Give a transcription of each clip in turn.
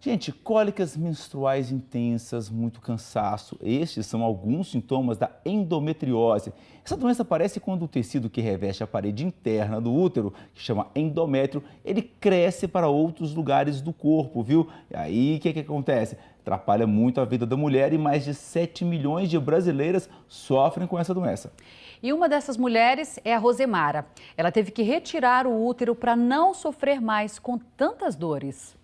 Gente, cólicas menstruais intensas, muito cansaço, estes são alguns sintomas da endometriose. Essa doença aparece quando o tecido que reveste a parede interna do útero, que chama endométrio, ele cresce para outros lugares do corpo, viu? E aí, o que acontece? Atrapalha muito a vida da mulher e mais de 7 milhões de brasileiras sofrem com essa doença. E uma dessas mulheres é a Rosemara. Ela teve que retirar o útero para não sofrer mais com tantas dores.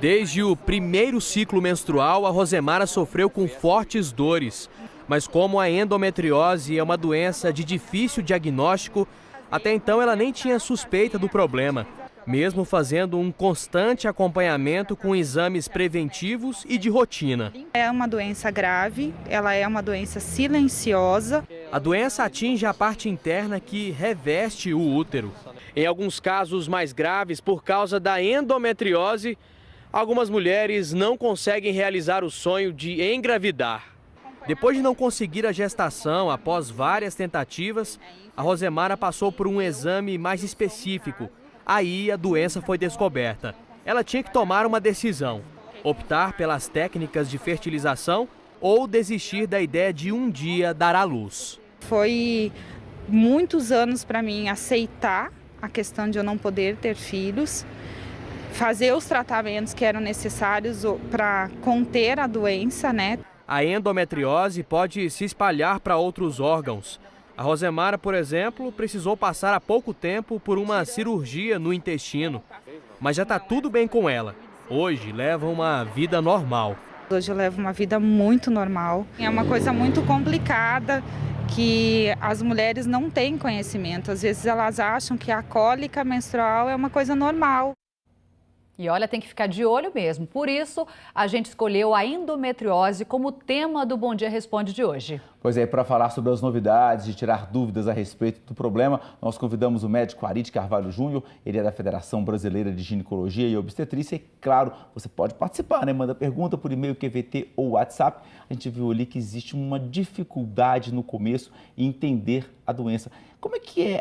Desde o primeiro ciclo menstrual, a Rosemara sofreu com fortes dores. Mas como a endometriose é uma doença de difícil diagnóstico, até então ela nem tinha suspeita do problema, mesmo fazendo um constante acompanhamento com exames preventivos e de rotina. É uma doença grave, ela é uma doença silenciosa. A doença atinge a parte interna que reveste o útero. Em alguns casos mais graves, por causa da endometriose, algumas mulheres não conseguem realizar o sonho de engravidar. Depois de não conseguir a gestação após várias tentativas, a Rosemara passou por um exame mais específico. Aí a doença foi descoberta. Ela tinha que tomar uma decisão: optar pelas técnicas de fertilização ou desistir da ideia de um dia dar à luz. Foi muitos anos para mim aceitar a questão de eu não poder ter filhos, fazer os tratamentos que eram necessários para conter a doença, né? A endometriose pode se espalhar para outros órgãos. A Rosemara, por exemplo, precisou passar há pouco tempo por uma cirurgia no intestino. Mas já está tudo bem com ela. Hoje leva uma vida normal. Hoje eu levo uma vida muito normal. É uma coisa muito complicada que as mulheres não têm conhecimento. Às vezes elas acham que a cólica menstrual é uma coisa normal. E olha, tem que ficar de olho mesmo. Por isso, a gente escolheu a endometriose como tema do Bom Dia Responde de hoje. Pois é, para falar sobre as novidades e tirar dúvidas a respeito do problema, nós convidamos o médico Ari de Carvalho Júnior, ele é da Federação Brasileira de Ginecologia e Obstetrícia. E claro, você pode participar, né? Manda pergunta por e-mail, QVT ou WhatsApp. A gente viu ali que existe uma dificuldade no começo em entender a doença. Como é que é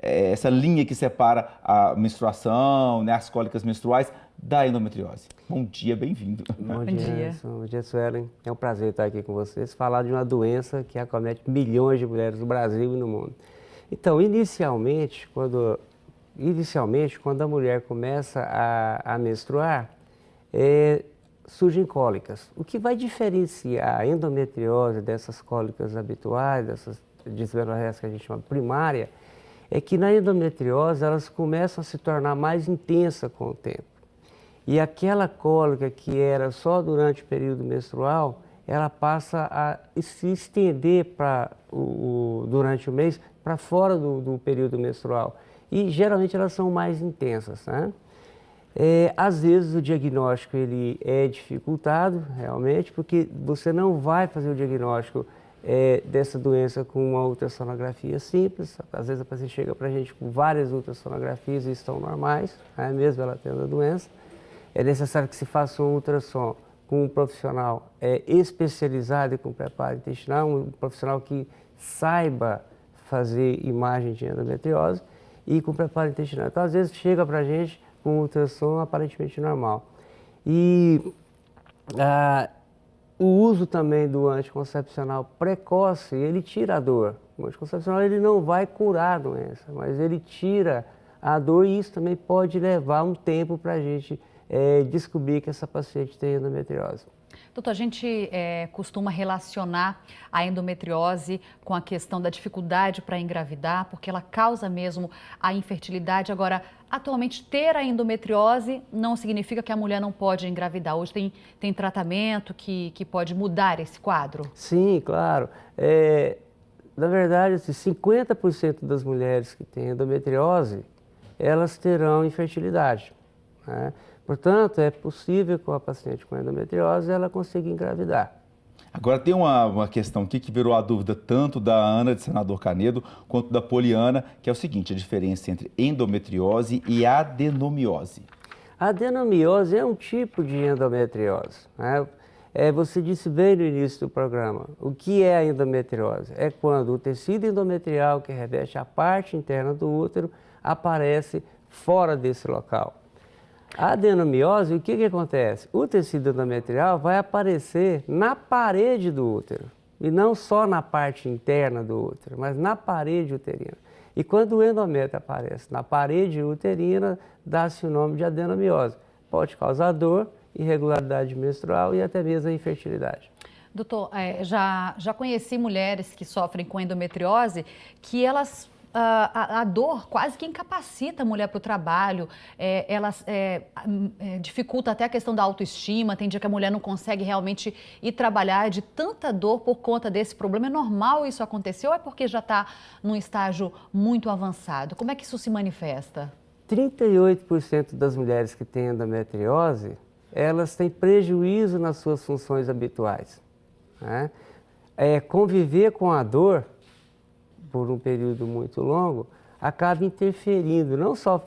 essa linha que separa a menstruação, né, as cólicas menstruais, da endometriose? Bom dia, bem-vindo. Bom dia. Bom dia, Suelen. É um prazer estar aqui com vocês, falar de uma doença que acomete milhões de mulheres no Brasil e no mundo. Então, inicialmente, quando a mulher começa a menstruar, surgem cólicas. O que vai diferenciar a endometriose dessas cólicas habituais, dessas dismenorreias que a gente chama primária, é que na endometriose elas começam a se tornar mais intensas com o tempo. E aquela cólica que era só durante o período menstrual, ela passa a se estender durante o mês para fora do período menstrual. E geralmente elas são mais intensas, né? Às vezes o diagnóstico ele é dificultado realmente, porque você não vai fazer o diagnóstico dessa doença com uma ultrassonografia simples. Às vezes a paciente chega para a gente com várias ultrassonografias e estão normais, né, mesmo ela tendo a doença. É necessário que se faça um ultrassom com um profissional especializado e com preparo intestinal, um profissional que saiba fazer imagem de endometriose e com preparo intestinal. Então, às vezes, chega para a gente com um ultrassom aparentemente normal. E o uso também do anticoncepcional precoce, ele tira a dor. O anticoncepcional ele não vai curar a doença, mas ele tira a dor e isso também pode levar um tempo para a gente descobrir que essa paciente tem endometriose. Doutor, a gente costuma relacionar a endometriose com a questão da dificuldade para engravidar, porque ela causa mesmo a infertilidade. Agora, atualmente, ter a endometriose não significa que a mulher não pode engravidar. Hoje tem tratamento que pode mudar esse quadro? Sim, claro. Na verdade, 50% das mulheres que têm endometriose, elas terão infertilidade, né? Portanto, é possível que a paciente com endometriose ela consiga engravidar. Agora tem uma questão aqui que virou a dúvida tanto da Ana, de Senador Canedo, quanto da Poliana, que é o seguinte: a diferença entre endometriose e adenomiose. A adenomiose é um tipo de endometriose, né? Você disse bem no início do programa, o que é a endometriose? É quando o tecido endometrial que reveste a parte interna do útero aparece fora desse local. A adenomiose, o que acontece? O tecido endometrial vai aparecer na parede do útero. E não só na parte interna do útero, mas na parede uterina. E quando o endométrio aparece na parede uterina, dá-se o nome de adenomiose. Pode causar dor, irregularidade menstrual e até mesmo a infertilidade. Doutor, já conheci mulheres que sofrem com endometriose que elas... A dor quase que incapacita a mulher para o trabalho, dificulta até a questão da autoestima, tem dia que a mulher não consegue realmente ir trabalhar de tanta dor por conta desse problema. É normal isso acontecer ou é porque já está num estágio muito avançado? Como é que isso se manifesta? 38% das mulheres que têm endometriose, elas têm prejuízo nas suas funções habituais, né? Conviver com a dor por um período muito longo, acaba interferindo, não só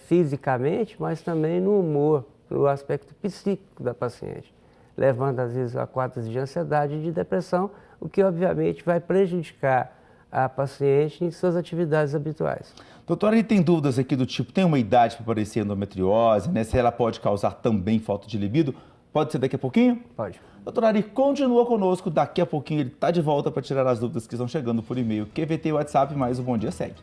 fisicamente, mas também no humor, no aspecto psíquico da paciente, levando às vezes a quadros de ansiedade e de depressão, o que obviamente vai prejudicar a paciente em suas atividades habituais. Doutora, ele tem dúvidas aqui do tipo, tem uma idade para aparecer endometriose, né? Se ela pode causar também falta de libido? Pode ser daqui a pouquinho? Pode. Doutor Ari, continua conosco, daqui a pouquinho ele está de volta para tirar as dúvidas que estão chegando por e-mail, QVT e WhatsApp, mas o Bom Dia segue.